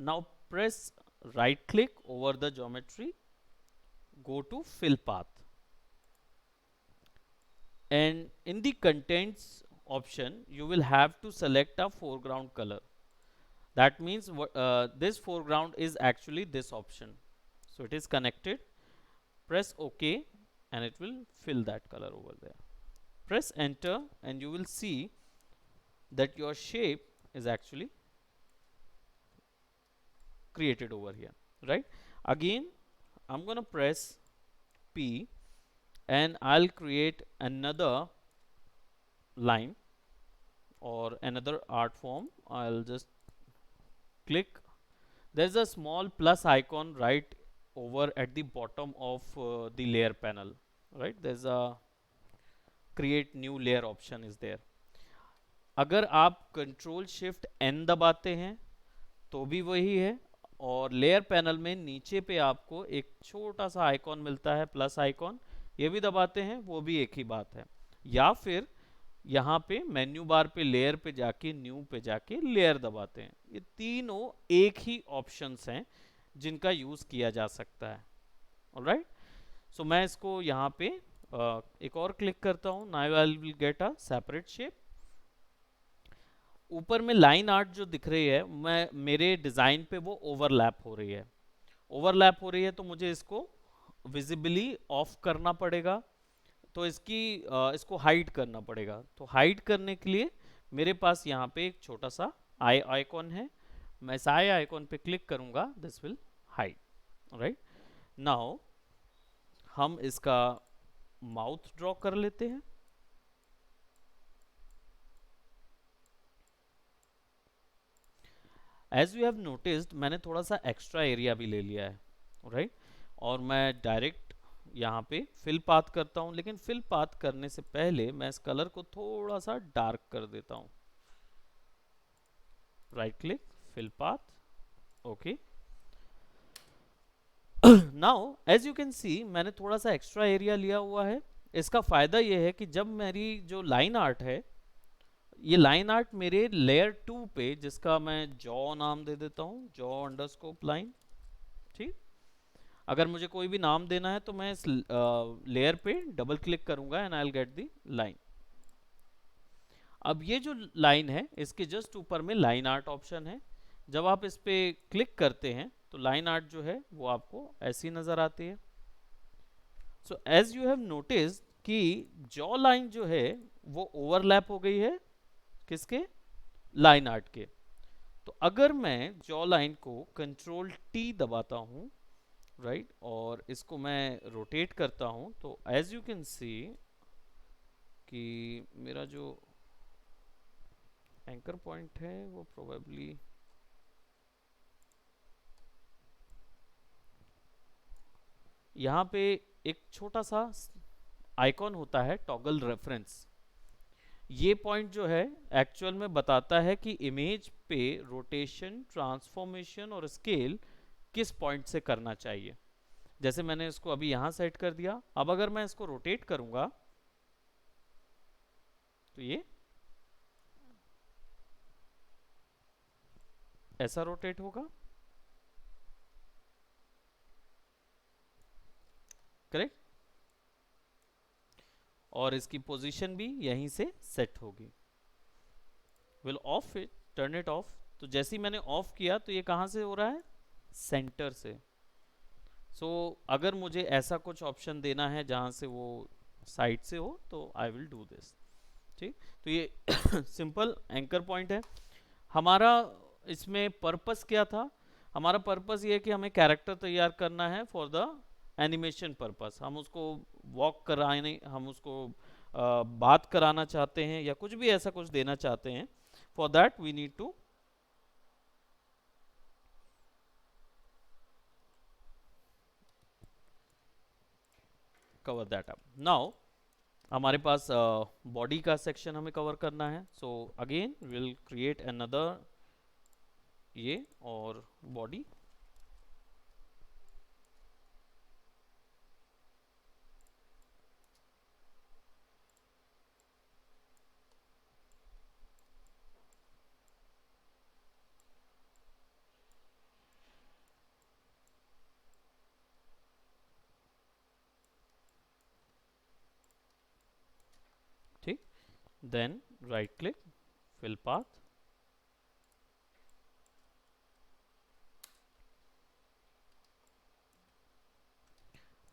Now press right click over the geometry, go to fill path, and in the contents option you will have to select a foreground color. That means this foreground is actually this option. So it is connected. Press OK and it will fill that color over there. Press enter and you will see that your shape is actually created over here, right? Again, I'm gonna press P and I'll create another line or another art form. I'll just click. There's a small plus icon right over at the bottom of the layer panel, right? There's a create new layer option is there. अगर आप कंट्रोल शिफ्ट एन दबाते हैं तो भी वही है, और लेयर पैनल में नीचे पे आपको एक छोटा सा आइकॉन मिलता है, प्लस आइकॉन, ये भी दबाते हैं, वो भी एक ही बात है। या फिर यहाँ पे मेन्यू बार पे लेयर पे जाके न्यू पे जाके लेयर दबाते हैं। ये तीनों एक ही ऑप्शंस हैं जिनका यूज किया जा सकता है। ऑलराइट, सो मैं इसको यहाँ पे एक और क्लिक करता हूँ। Now I will get a separate shape. ऊपर में लाइन आर्ट जो दिख रही है, मैं मेरे डिजाइन पे वो ओवरलैप हो रही है। ओवरलैप हो रही है तो मुझे इसको विजिबली ऑफ करना पड़ेगा, तो इसको हाइड करना पड़ेगा। तो हाइड करने के लिए मेरे पास यहाँ पे एक छोटा सा आई आइकॉन है। मैं इस आई आइकॉन पे क्लिक करूंगा, this will hide. Right, now हम इसका माउथ ड्रॉ कर लेते हैं। एज यू हैव नोटिस्ड, मैंने थोड़ा सा एक्स्ट्रा एरिया भी ले लिया है, राइट? और मैं डायरेक्ट यहाँ पे फिल पाथ करता हूँ, लेकिन फिल पाथ करने से पहले मैं इस कलर को थोड़ा सा डार्क कर देता हूँ। Right click, fill path, okay. Now as you can see, मैंने थोड़ा सा एक्स्ट्रा एरिया लिया हुआ है। इसका फायदा यह है कि जब मेरी जो लाइन आर्ट है, ये लाइन आर्ट मेरे लेयर 2 पे, जिसका मैं जॉ नाम दे देता हूँ, जॉ अंडरस्कोप लाइन, ठीक। अगर मुझे कोई भी नाम देना है तो मैं इस लेयर पे डबल क्लिक करूंगा and I will get the line. अब ये जो लाइन है, इसके जस्ट ऊपर में लाइन आर्ट ऑप्शन है। जब आप इस पे क्लिक करते हैं तो लाइन आर्ट जो है वो आपको ऐसी नजर आती है। So as you have notice कि जॉ लाइन जो है वो ओवरलैप हो गई है किसके, लाइन आर्ट के। तो अगर मैं जॉ लाइन को कंट्रोल टी दबाता हूं, राइट, और इसको मैं रोटेट करता हूं, तो एज यू कैन सी कि मेरा जो एंकर पॉइंट है वो प्रोबेबली यहां पे एक छोटा सा आइकॉन होता है टॉगल रेफरेंस। ये पॉइंट जो है एक्चुअल में बताता है कि इमेज पे रोटेशन, ट्रांसफॉर्मेशन और स्केल किस पॉइंट से करना चाहिए। जैसे मैंने इसको अभी यहां सेट कर दिया। अब अगर मैं इसको रोटेट करूंगा तो ये ऐसा रोटेट होगा, करेक्ट, और इसकी पोजीशन भी यहीं से सेट होगी। Will of it, turn it of. तो जैसे ही मैंने ऑफ किया तो ये कहां से हो रहा है, सेंटर से। सो अगर मुझे ऐसा कुछ ऑप्शन देना है जहां से वो साइड से हो, तो आई विल डू दिस, ठीक। तो ये सिंपल एंकर पॉइंट है हमारा। इसमें पर्पस क्या था, हमारा पर्पस ये है कि हमें कैरेक्टर तैयार करना है फॉर द एनिमेशन पर्पस। हम उसको वॉक कराने, हम उसको बात कराना चाहते हैं या कुछ भी ऐसा कुछ देना चाहते हैं। For that we need to cover that up. Now हमारे पास बॉडी का सेक्शन हमें कवर करना है। So again will create another ये और बॉडी, ठीक। Then right click, fill path,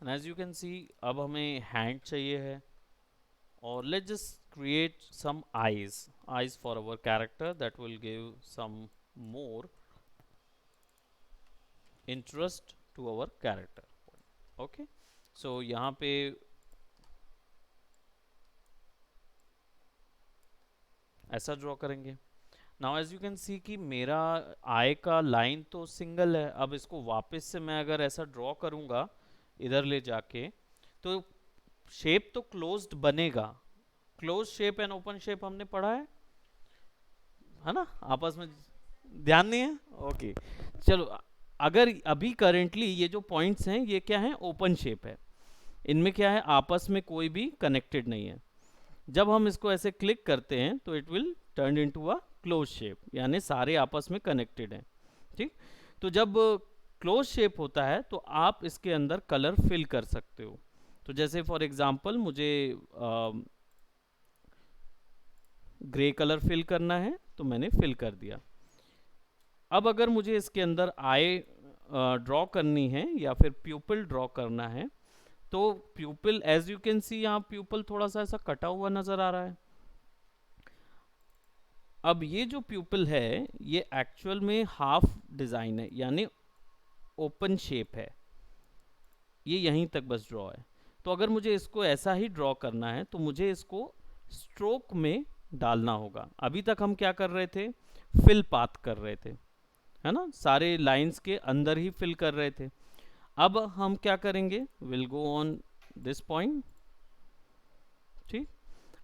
and as you can see अब हमें हैंड चाहिए है, और let's just create some eyes for our character that will give some more interest to our character. Okay, so यहाँ पे ऐसा ड्रॉ करेंगे. Now as you can see कि मेरा आई का लाइन तो सिंगल है. अब इसको वापस से मैं अगर ऐसा ड्रॉ करूँगा इधर ले जाके, तो शेप तो क्लोज्ड बनेगा. Close shape and open shape हमने पढ़ा है ना, आपस में ध्यान नहीं है. ओके चलो, अगर अभी करेंटली ये जो पॉइंट्स हैं ये क्या है, ओपन शेप है. इनमें क्या है, आपस में कोई भी कनेक्टेड नहीं है. जब हम इसको ऐसे क्लिक करते हैं तो it will turn into a close shape, यानी सारे आपस में कनेक्टेड हैं. ठीक, तो जब क्लोज शेप होता है तो आप इसके अंदर कलर फिल कर सकते हो. तो जैसे फॉर एग्जांपल मुझे ग्रे कलर फिल करना है तो मैंने फिल कर दिया. अब अगर मुझे इसके अंदर आई ड्रॉ करनी है या फिर प्यूपिल ड्रॉ करना है, तो pupil as you can see यहाँ प्यूपिल थोड़ा सा ऐसा कटा हुआ नजर आ रहा है. अब ये जो प्यूपिल है ये एक्चुअल में हाफ डिजाइन है, यानी ओपन शेप है. ये यहीं तक बस ड्रॉ है. तो अगर मुझे इसको ऐसा ही ड्रॉ करना है तो मुझे इसको स्ट्रोक में डालना होगा. अभी तक हम क्या कर रहे थे, फिल पाथ कर रहे थे, है ना, सारे लाइंस के अंदर ही फिल कर रहे थे. अब हम क्या करेंगे, will go on this point. ठीक,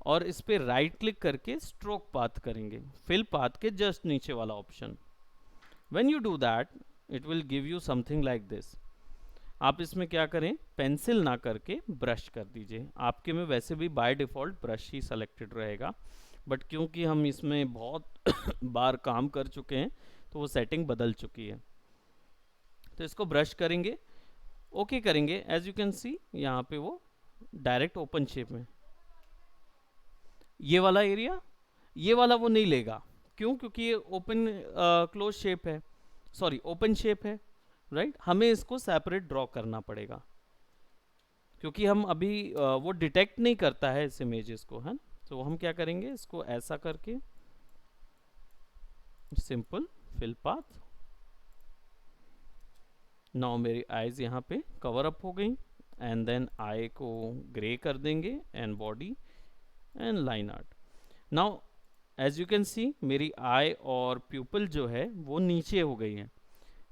और इस पे राइट क्लिक करके स्ट्रोक पाथ करेंगे, फिल पाथ के जस्ट नीचे वाला option. When you do that it will give you something like this. आप इसमें क्या करें, पेंसिल ना करके ब्रश कर दीजिए. आपके में वैसे भी by default brush he selected रहेगा, बट क्योंकि हम इसमें बहुत बार काम कर चुके हैं तो वो सेटिंग बदल चुकी है. तो इसको ब्रश करेंगे, ओके करेंगे. एज यू कैन सी यहाँ पे वो डायरेक्ट ओपन शेप में, ये वाला एरिया, ये वाला वो नहीं लेगा. क्यों, क्योंकि ये ओपन क्लोज शेप है, सॉरी ओपन शेप है. राइट, हमें इसको सेपरेट ड्रॉ करना पड़ेगा क्योंकि हम अभी वो डिटेक्ट नहीं करता है इस इमेजेस को, है. तो हम क्या करेंगे, इसको ऐसा करके सिंपल फिल पाथ. नाउ मेरी आईज यहाँ पे कवर अप हो गई, एंड देन आई को ग्रे कर देंगे and body and line art. Now as you can see मेरी आई और प्यूपिल जो है वो नीचे हो गई हैं.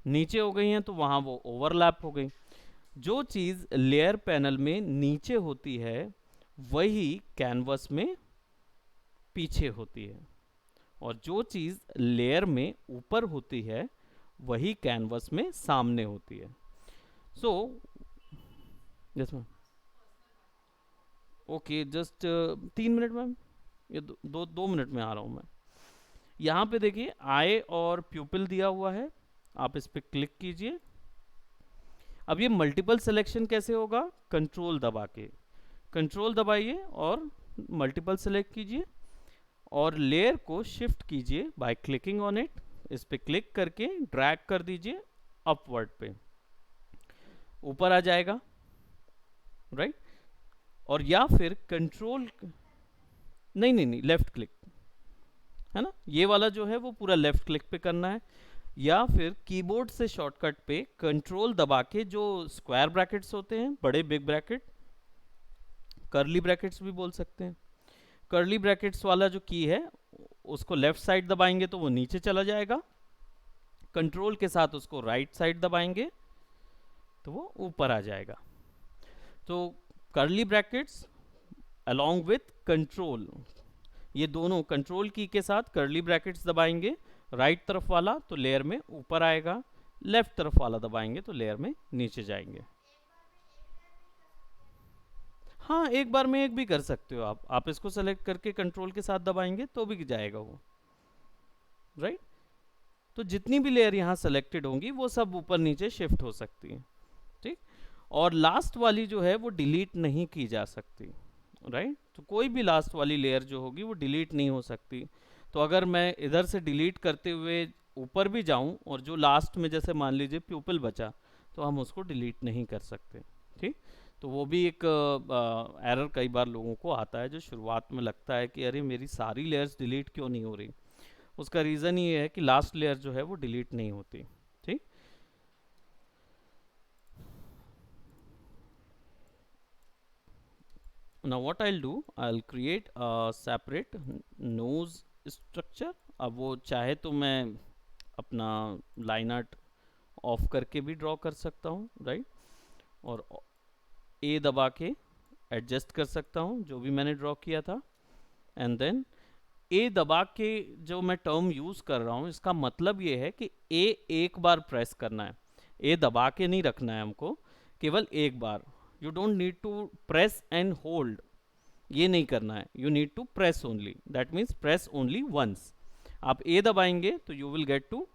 नीचे हो गई हैं तो वहाँ वो ओवरलैप हो गई. जो चीज़ लेयर पैनल में नीचे होती है वही कैनवस में पीछे होती है, और जो चीज़ लेयर में ऊपर होती है वही कैनवस में सामने होती है. So yes ma'am, okay just 3 minute ma'am, ये दो मिनट में आ रहा हूँ मैं. यहाँ पे देखिए आई और प्यूपिल दिया हुआ है, आप इस पर क्लिक कीजिए. अब ये मल्टीपल सिलेक्शन कैसे होगा, कंट्रोल दबा के, कंट्रोल दबाइए और मल्टीपल सेलेक्ट कीजिए और लेयर को शिफ्ट कीजिए बाय क्लिकिंग ऑन इट. इस पे क्लिक करके ड्रैग कर दीजिए अपवर्ड पे, ऊपर आ जाएगा. राइट, और या फिर कंट्रोल, नहीं लेफ्ट क्लिक है ना, ये वाला जो है वो पूरा लेफ्ट क्लिक पे करना है, या फिर कीबोर्ड से शॉर्टकट पे कंट्रोल दबा के जो स्क्वायर ब्रैकेट्स होते हैं, बड़े बिग ब्रैकेट, कर्ली ब्रैकेट्स भी बोल सकते हैं, कर्ली ब्रैकेट्स वाला जो की है उसको लेफ्ट साइड दबाएंगे तो वो नीचे चला जाएगा. कंट्रोल के साथ उसको राइट साइड दबाएंगे तो वो ऊपर आ जाएगा. तो curly brackets along with control, ये दोनों कंट्रोल की के साथ कर्ली ब्रैकेट्स दबाएंगे, राइट तरफ वाला तो लेयर में ऊपर आएगा, लेफ्ट तरफ वाला दबाएंगे तो लेयर में नीचे जाएंगे. हाँ, एक बार में एक भी कर सकते हो आप इसको सेलेक्ट करके कंट्रोल के साथ दबाएंगे तो भी जाएगा वो. राइट, तो जितनी भी लेयर यहाँ सेलेक्टेड होंगी वो सब ऊपर नीचे शिफ्ट हो सकती हैं. ठीक, और लास्ट वाली जो है वो डिलीट नहीं की जा सकती. राइट, तो कोई भी लास्ट वाली लेयर जो होगी वो डिलीट नहीं हो सकती. तो अगर मैं इधर से डिलीट करते हुए ऊपर भी जाऊं और जो लास्ट में जैसे मान लीजिए प्यूपिल बचा तो हम उसको डिलीट नहीं कर सकते. ठीक। तो वो भी एक एरर कई बार लोगों को आता है, जो शुरुआत में लगता है कि अरे मेरी सारी लेयर्स डिलीट क्यों नहीं हो रही। उसका रीज़न ये है कि लास्ट लेयर जो है वो डिलीट नहीं होती। ठीक। Now what I'll do, I'll create a separate nose structure। अब वो चाहे तो मैं अपना लाइन आर्ट ऑफ करके भी ड्रॉ कर सकता हूँ, राइट। और ए दबा के एडजस्ट कर सकता हूँ जो भी मैंने ड्रॉ किया था। एंड देन ए दबा के जो मैं टर्म यूज़ कर रहा हूँ, इसका मतलब ये है कि ए एक बार प्रेस करना है, ए दबा के नहीं रखना है हमको, केवल एक बार। You don't need to press and hold, ये नहीं करना है। You need to press only, that means press only once. आप ए दबाएंगे तो you will get to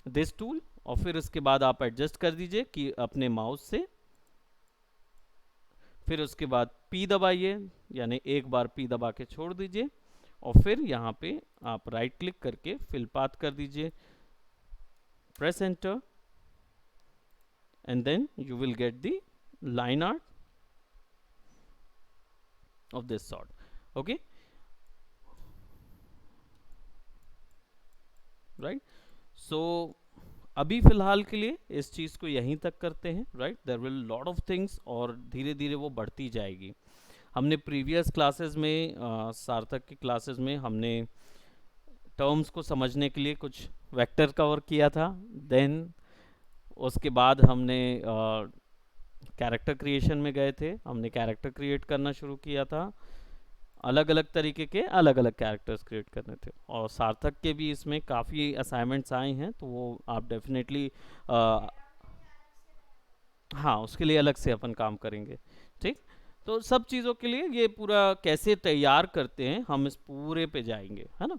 this tool, और फिर उसके बाद आप एडजस्ट कर दीजिए कि अपने माउस से। फिर उसके बाद पी दबाइए, यानी एक बार पी दबा के छोड़ दीजिए, और फिर यहाँ पे आप राइट क्लिक करके फिल पाथ कर दीजिए, press enter, and then you will get the line art of this sort। okay, right। so अभी फिलहाल के लिए इस चीज़ को यहीं तक करते हैं, right. There will lot of things, और धीरे धीरे वो बढ़ती जाएगी। हमने प्रीवियस क्लासेस में सार्थक की क्लासेस में हमने टर्म्स को समझने के लिए कुछ वेक्टर कवर किया था। देन उसके बाद हमने कैरेक्टर क्रिएशन में गए थे, हमने कैरेक्टर क्रिएट करना शुरू किया था। अलग अलग तरीके के अलग अलग कैरेक्टर्स क्रिएट करने थे, और सार्थक के भी इसमें काफ़ी असाइनमेंट्स आए हैं, तो वो आप डेफिनेटली हाँ उसके लिए अलग से अपन काम करेंगे। ठीक। तो सब चीज़ों के लिए ये पूरा कैसे तैयार करते हैं हम इस पूरे पे जाएंगे, है ना।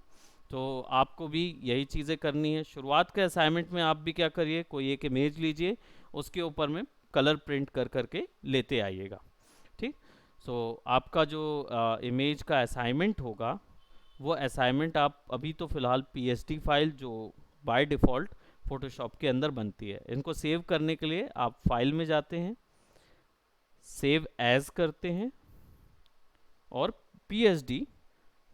तो आपको भी यही चीज़ें करनी है। शुरुआत के असाइनमेंट में आप भी क्या करिए, कोई एक इमेज लीजिए, उसके ऊपर में कलर प्रिंट कर करके लेते आइएगा। ठीक। सो आपका जो इमेज का असाइनमेंट होगा, वो असाइनमेंट आप अभी तो फ़िलहाल पीएसडी फाइल जो बाय डिफ़ॉल्ट फ़ोटोशॉप के अंदर बनती है, इनको सेव करने के लिए आप फाइल में जाते हैं, सेव एज करते हैं, और पीएसडी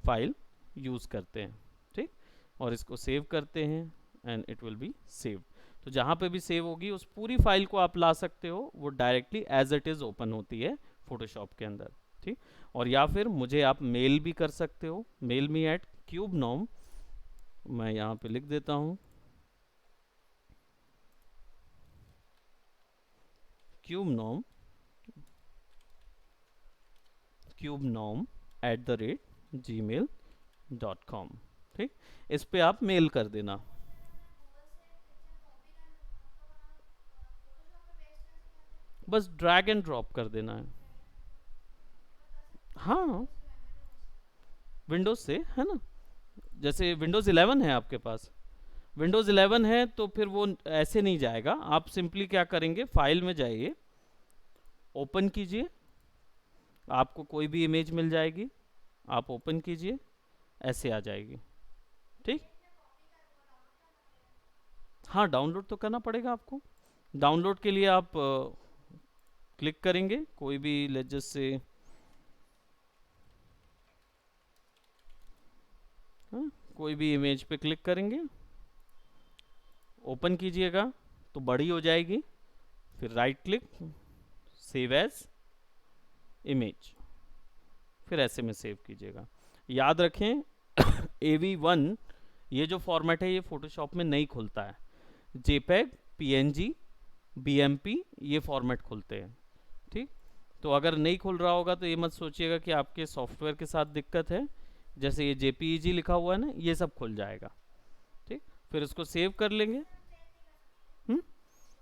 फाइल यूज़ करते हैं। ठीक। और इसको सेव करते हैं, and it will be saved. तो जहाँ पे भी सेव होगी उस पूरी फाइल को आप ला सकते हो, वो directly as it is open होती है फोटोशॉप के अंदर। ठीक। और या फिर मुझे आप मेल भी कर सकते हो, मेल मी एट क्यूबनॉम, मैं यहाँ पे लिख देता हूँ क्यूबनॉम क्यूबनॉम@gmail.com। ठीक। इस पे आप मेल कर देना। बस ड्रैग एंड ड्रॉप कर देना है। हाँ विंडोज़ से, है ना। जैसे विंडोज़ 11 है आपके पास, विंडोज़ 11 है तो फिर वो ऐसे नहीं जाएगा। आप सिंपली क्या करेंगे, फाइल में जाइए, ओपन कीजिए, आपको कोई भी इमेज मिल जाएगी, आप ओपन कीजिए, ऐसे आ जाएगी। ठीक। हाँ डाउनलोड तो करना पड़ेगा आपको। डाउनलोड के लिए आप क्लिक करेंगे कोई भी लेजस से, हाँ, कोई भी इमेज पे क्लिक करेंगे, ओपन कीजिएगा तो बड़ी हो जाएगी, फिर right click, save as image, फिर ऐसे में सेव कीजिएगा। याद रखें AV1 ये जो फॉर्मेट है ये फोटोशॉप में नहीं खुलता है, जेपेग, PNG, BMP ये फॉर्मेट खुलते हैं। ठीक। तो अगर नहीं खुल रहा होगा तो ये मत सोचिएगा कि आपके सॉफ्टवेयर के साथ दिक्कत है, जैसे ये JPEG लिखा हुआ है ना, ये सब खुल जाएगा। ठीक। फिर इसको सेव कर लेंगे।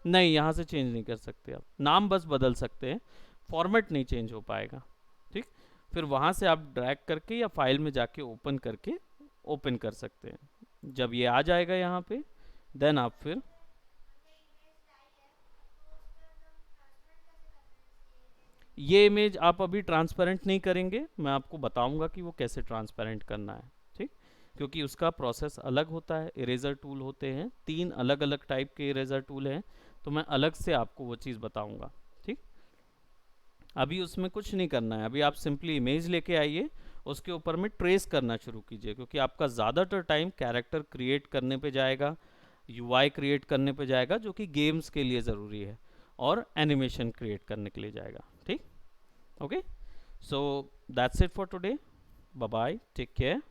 नहीं यहाँ से चेंज नहीं कर सकते आप, नाम बस बदल सकते हैं, फॉर्मेट नहीं चेंज हो पाएगा। ठीक। फिर वहाँ से आप ड्रैग करके या फाइल में जाके ओपन करके ओपन कर सकते हैं। जब ये आ जाएगा यहाँ पे, देन आप फिर ये इमेज आप अभी ट्रांसपेरेंट नहीं करेंगे, मैं आपको बताऊंगा कि वो कैसे ट्रांसपेरेंट करना है। ठीक। क्योंकि उसका प्रोसेस अलग होता है, इरेजर टूल होते हैं, 3 अलग अलग टाइप के इरेजर टूल हैं, तो मैं अलग से आपको वो चीज़ बताऊंगा। ठीक। अभी उसमें कुछ नहीं करना है, अभी आप सिंपली इमेज लेके आइए, उसके ऊपर में ट्रेस करना शुरू कीजिए, क्योंकि आपका ज़्यादातर टाइम कैरेक्टर क्रिएट करने पे जाएगा, यूआई क्रिएट करने पे जाएगा, जो कि गेम्स के लिए ज़रूरी है, और एनिमेशन क्रिएट करने के लिए जाएगा। ठीक, okay, so that's it for today, bye bye, take care.